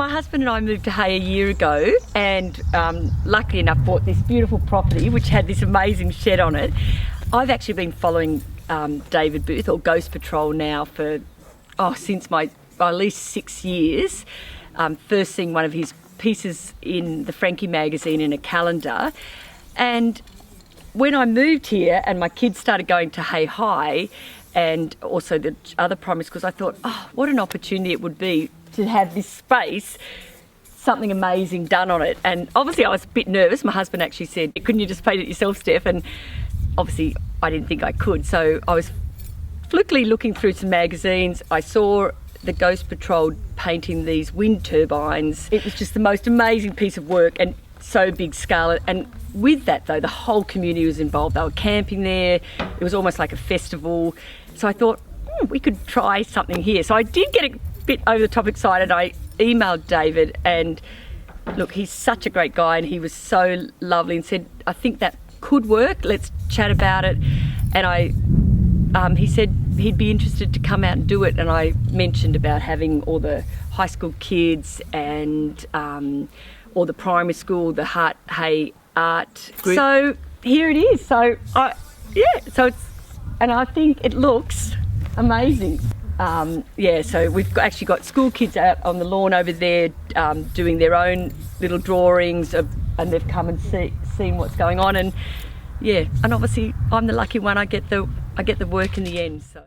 my husband and I moved to Hay a year ago, and luckily enough bought this beautiful property which had this amazing shed on it. I've actually been following David Booth, or Ghostpatrol, now for since at least 6 years. First seeing one of his pieces in the Frankie magazine in a calendar, and when I moved here and my kids started going to Hay High and also the other primary schools, I thought, oh, what an opportunity it would be to have this space, something amazing done on it. And obviously I was a bit nervous. My husband actually said, couldn't you just paint it yourself, Steph? And obviously I didn't think I could. So I was flickily looking through some magazines. I saw the Ghostpatrol painting these wind turbines. It was just the most amazing piece of work, and so big scale. And with that though, the whole community was involved. They were camping there. It was almost like a festival. So I thought, we could try something here. So I did get a bit over the top excited. I emailed David, and look, he's such a great guy, and he was so lovely and said, I think that could work. Let's chat about it. And he said he'd be interested to come out and do it. And I mentioned about having all the high school kids and all the primary school, the Hay art group. So here it is. So and I think it looks amazing. So we've actually got school kids out on the lawn over there doing their own little drawings and they've come and seen what's going on, and obviously I'm the lucky one. I get the work in the end. So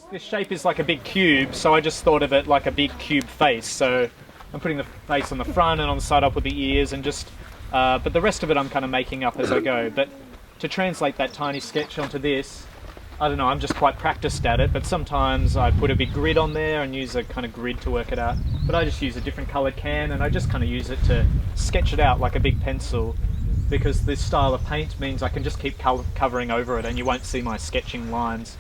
this shape is like a big cube, so I just thought of it like a big cube face. So I'm putting the face on the front and on the side up with the ears, and just but the rest of it I'm kind of making up as I go. But to translate that tiny sketch onto this, I don't know, I'm just quite practiced at it, but sometimes I put a big grid on there and use a kind of grid to work it out. But I just use a different coloured can, and I just kind of use it to sketch it out like a big pencil, because this style of paint means I can just keep covering over it and you won't see my sketching lines.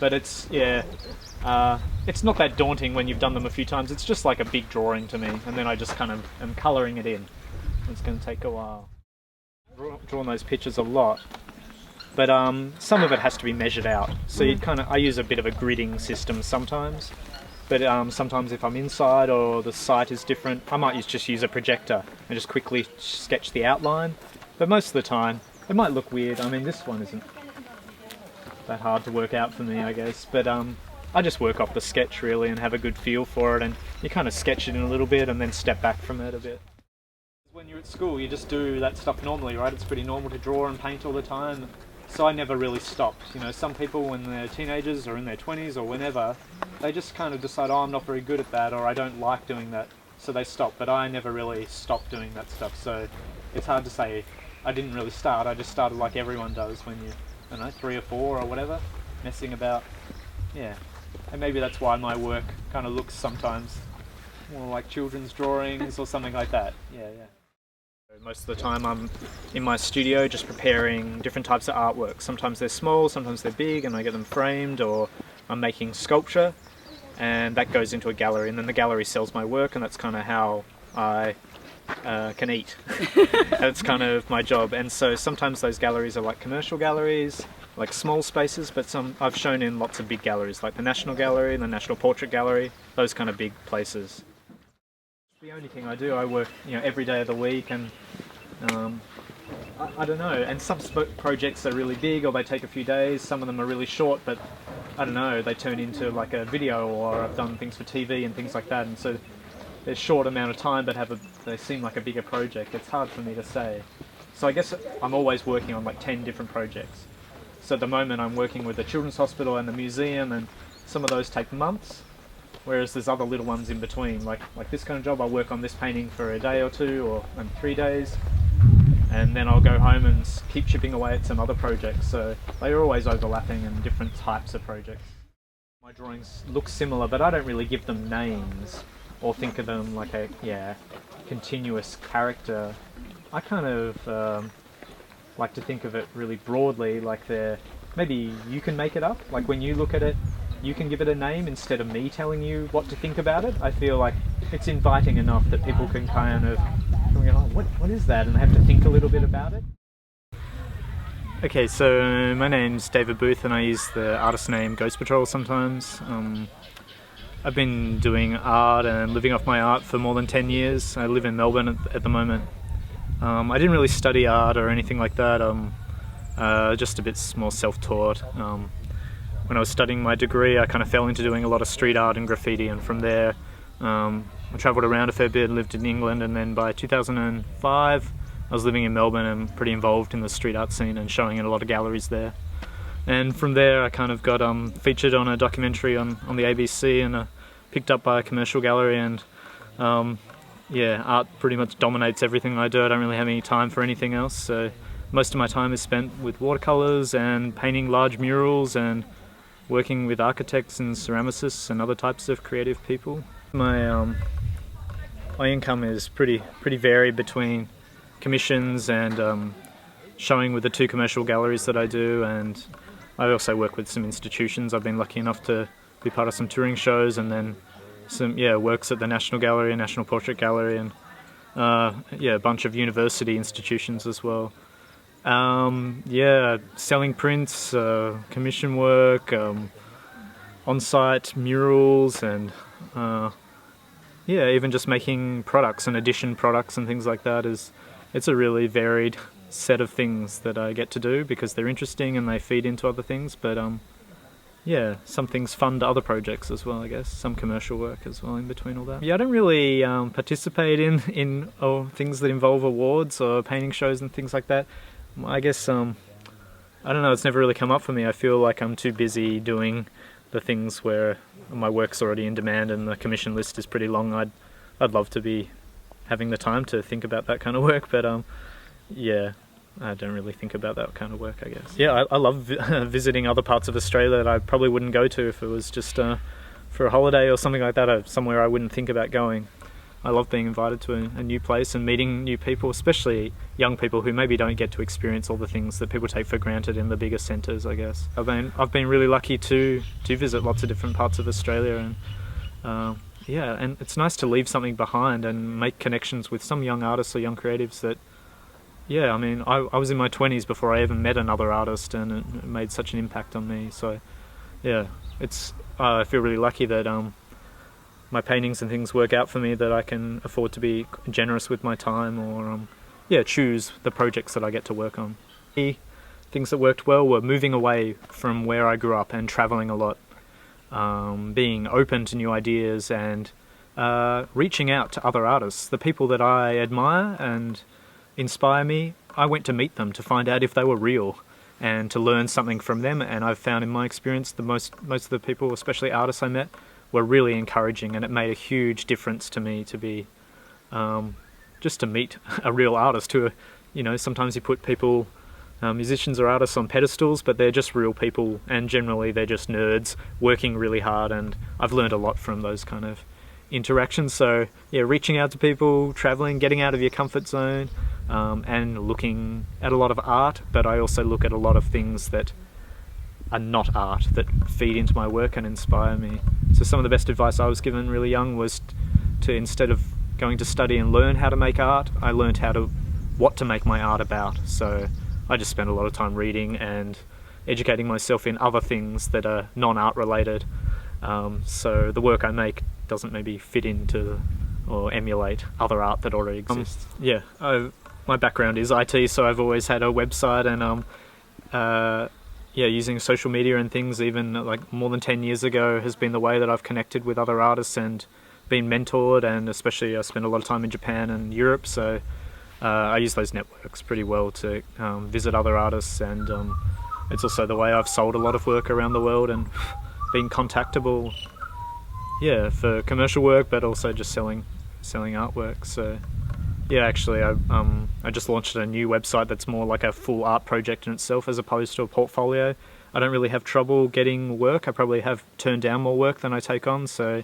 But it's not that daunting when you've done them a few times. It's just like a big drawing to me, and then I just kind of am colouring it in. It's going to take a while. Drawn those pictures a lot, but some of it has to be measured out. So I use a bit of a gridding system sometimes, but sometimes if I'm inside or the site is different, I might just use a projector and just quickly sketch the outline. But most of the time, it might look weird. I mean, this one isn't that hard to work out for me, I guess, but I just work off the sketch really and have a good feel for it, and you kind of sketch it in a little bit and then step back from it a bit. When you're at school, you just do that stuff normally, right? It's pretty normal to draw and paint all the time. So I never really stopped. You know, some people when they're teenagers or in their 20s or whenever, they just kind of decide, I'm not very good at that, or I don't like doing that, so they stop. But I never really stopped doing that stuff, so it's hard to say I didn't really start. I just started like everyone does when you, I don't know, 3 or 4 or whatever, messing about. Yeah, and maybe that's why my work kind of looks sometimes more like children's drawings or something like that. Yeah. Most of the time I'm in my studio just preparing different types of artwork. Sometimes they're small, sometimes they're big, and I get them framed, or I'm making sculpture, and that goes into a gallery, and then the gallery sells my work, and that's kind of how I can eat. That's kind of my job. And so sometimes those galleries are like commercial galleries, like small spaces, but I've shown in lots of big galleries, like the National Gallery and the National Portrait Gallery, those kind of big places. The only thing I do, I work, every day of the week, and I don't know. And some projects are really big, or they take a few days. Some of them are really short, but I don't know. They turn into like a video, or I've done things for TV and things like that. And so they're short amount of time, but they seem like a bigger project. It's hard for me to say. So I guess I'm always working on like 10 different projects. So at the moment, I'm working with the Children's Hospital and the museum, and some of those take months. Whereas there's other little ones in between, like this kind of job. I'll work on this painting for a day or 2 and 3 days, and then I'll go home and keep chipping away at some other projects. So they are always overlapping and different types of projects. My drawings look similar, but I don't really give them names or think of them like a continuous character. I kind of like to think of it really broadly, like maybe you can make it up. Like when you look at it, you can give it a name instead of me telling you what to think about it. I feel like it's inviting enough that people can kind of go, oh, what is that? And they have to think a little bit about it. Okay, so my name's David Booth, and I use the artist name Ghostpatrol sometimes. I've been doing art and living off my art for more than 10 years. I live in Melbourne at the moment. I didn't really study art or anything like that, just a bit more self-taught. When I was studying my degree, I kind of fell into doing a lot of street art and graffiti, and from there I travelled around a fair bit, lived in England, and then by 2005 I was living in Melbourne and pretty involved in the street art scene and showing in a lot of galleries there. And from there I kind of got featured on a documentary on the ABC and picked up by a commercial gallery, and yeah, art pretty much dominates everything I do. I don't really have any time for anything else, so most of my time is spent with watercolours and painting large murals and working with architects and ceramicists and other types of creative people. My income is pretty varied between commissions and showing with the 2 commercial galleries that I do, and I also work with some institutions. I've been lucky enough to be part of some touring shows, and then some works at the National Gallery, National Portrait Gallery, and a bunch of university institutions as well. Selling prints, commission work, on-site murals, and even just making products and edition products and things like that. It's a really varied set of things that I get to do because they're interesting and they feed into other things, but some things fund other projects as well, I guess. Some commercial work as well in between all that. I don't really participate in things that involve awards or painting shows and things like that. I guess, I don't know, it's never really come up for me. I feel like I'm too busy doing the things where my work's already in demand and the commission list is pretty long. I'd love to be having the time to think about that kind of work, but I don't really think about that kind of work, I guess. I love visiting other parts of Australia that I probably wouldn't go to if it was just for a holiday or something like that, or somewhere I wouldn't think about going. I love being invited to a new place and meeting new people, especially young people who maybe don't get to experience all the things that people take for granted in the bigger centres, I guess. I've been really lucky to visit lots of different parts of Australia, and and it's nice to leave something behind and make connections with some young artists or young creatives that, I was in my 20s before I even met another artist, and it made such an impact on me. So I feel really lucky that my paintings and things work out for me, that I can afford to be generous with my time, or choose the projects that I get to work on. The things that worked well were moving away from where I grew up and travelling a lot, being open to new ideas, and reaching out to other artists. The people that I admire and inspire me, I went to meet them to find out if they were real and to learn something from them, and I've found in my experience most of the people, especially artists I met, were really encouraging, and it made a huge difference to me to be just to meet a real artist who, sometimes you put people, musicians or artists, on pedestals, but they're just real people, and generally they're just nerds working really hard, and I've learned a lot from those kind of interactions. So reaching out to people, traveling, getting out of your comfort zone, and looking at a lot of art, but I also look at a lot of things that are not art that feed into my work and inspire me. So some of the best advice I was given really young was to, instead of going to study and learn how to make art, I learned what to make my art about. So I just spent a lot of time reading and educating myself in other things that are non-art related. So the work I make doesn't maybe fit into or emulate other art that already exists. My background is IT, so I've always had a website, and using social media and things, even like more than 10 years ago, has been the way that I've connected with other artists and been mentored, and especially I spent a lot of time in Japan and Europe, so I use those networks pretty well to visit other artists, and it's also the way I've sold a lot of work around the world and been contactable for commercial work, but also just selling artwork. So actually I just launched a new website that's more like a full art project in itself as opposed to a portfolio. I don't really have trouble getting work. I probably have turned down more work than I take on, so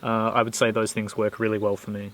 I would say those things work really well for me.